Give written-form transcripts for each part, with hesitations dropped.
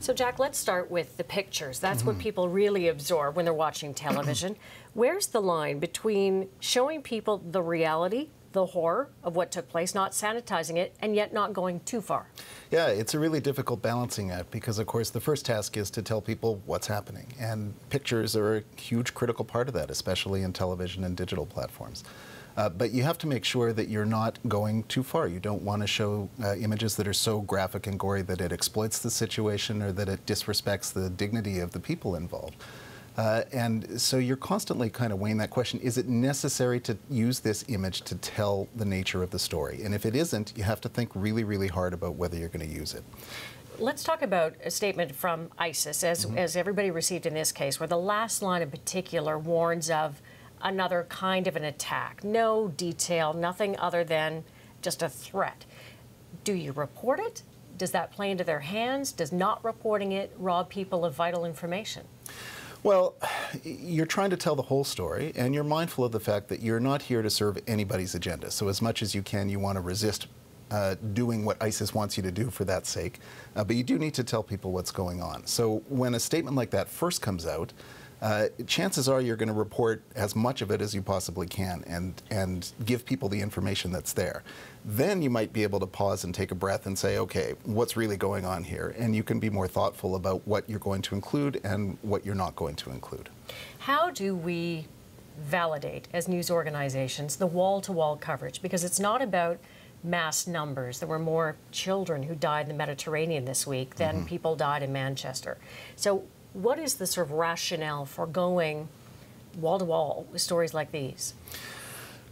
So, Jack, let's start with the pictures. That's what people really absorb when they're watching television. Where's the line between showing people the reality, the horror of what took place, not sanitizing it, and yet not going too far? Yeah, it's a really difficult balancing act because, of course, the first task is to tell people what's happening. And pictures are a huge critical part of that, especially in television and digital platforms. But you have to make sure that you're not going too far. You don't want to show images that are so graphic and gory that it exploits the situation or that it disrespects the dignity of the people involved. And so you're constantly kind of weighing that question, is it necessary to use this image to tell the nature of the story? And if it isn't, you have to think really, really hard about whether you're going to use it. Let's talk about a statement from ISIS, as everybody received in this case, where the last line in particular warns of another kind of an attack. No detail, nothing other than just a threat. Do you report it? Does that play into their hands? Does not reporting it rob people of vital information? Well, you're trying to tell the whole story, and you're mindful of the fact that you're not here to serve anybody's agenda. So as much as you can, you want to resist doing what ISIS wants you to do for that sake. But you do need to tell people what's going on. So when a statement like that first comes out, chances are you're going to report as much of it as you possibly can and give people the information that's there. Then you might be able to pause and take a breath and say, okay, what's really going on here? And you can be more thoughtful about what you're going to include and what you're not going to include. How do we validate, as news organizations, the wall-to-wall coverage? Because it's not about mass numbers. There were more children who died in the Mediterranean this week than people died in Manchester. So what is the sort of rationale for going wall-to-wall with stories like these?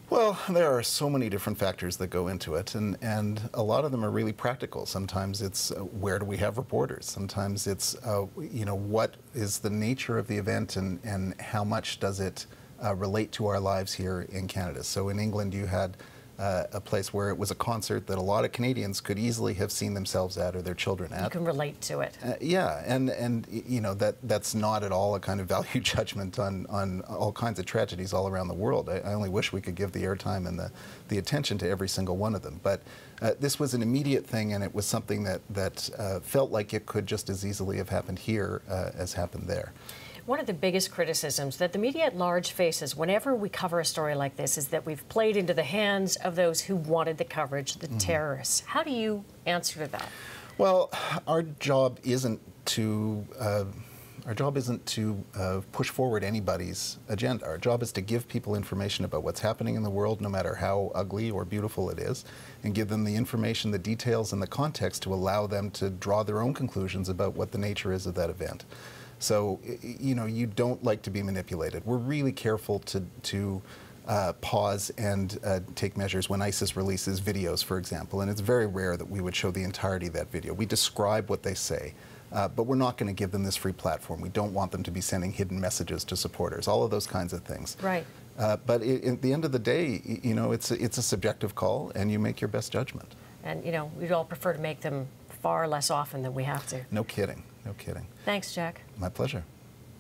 Well, there are so many different factors that go into it, and a lot of them are really practical. Sometimes it's where do we have reporters? Sometimes it's, you know, what is the nature of the event and how much does it relate to our lives here in Canada? So in England you had a place where it was a concert that a lot of Canadians could easily have seen themselves at or their children at. You can relate to it. Yeah, and you know, that's not at all a kind of value judgment on all kinds of tragedies all around the world. I only wish we could give the airtime and the attention to every single one of them. But this was an immediate thing, and it was something that felt like it could just as easily have happened here as happened there. One of the biggest criticisms that the media at large faces whenever we cover a story like this is that we've played into the hands of those who wanted the coverage, the terrorists. How do you answer to that? Well, our job isn't to push forward anybody's agenda. Our job is to give people information about what's happening in the world, no matter how ugly or beautiful it is, and give them the information, the details, and the context to allow them to draw their own conclusions about what the nature is of that event. So, you know, you don't like to be manipulated. We're really careful to pause and take measures when ISIS releases videos, for example, and it's very rare that we would show the entirety of that video. We describe what they say, but we're not going to give them this free platform. We don't want them to be sending hidden messages to supporters, all of those kinds of things. Right. But at the end of the day, you know, it's a subjective call, and you make your best judgment. And, you know, we'd all prefer to make them far less often than we have to. No kidding. No kidding. Thanks, Jack. My pleasure.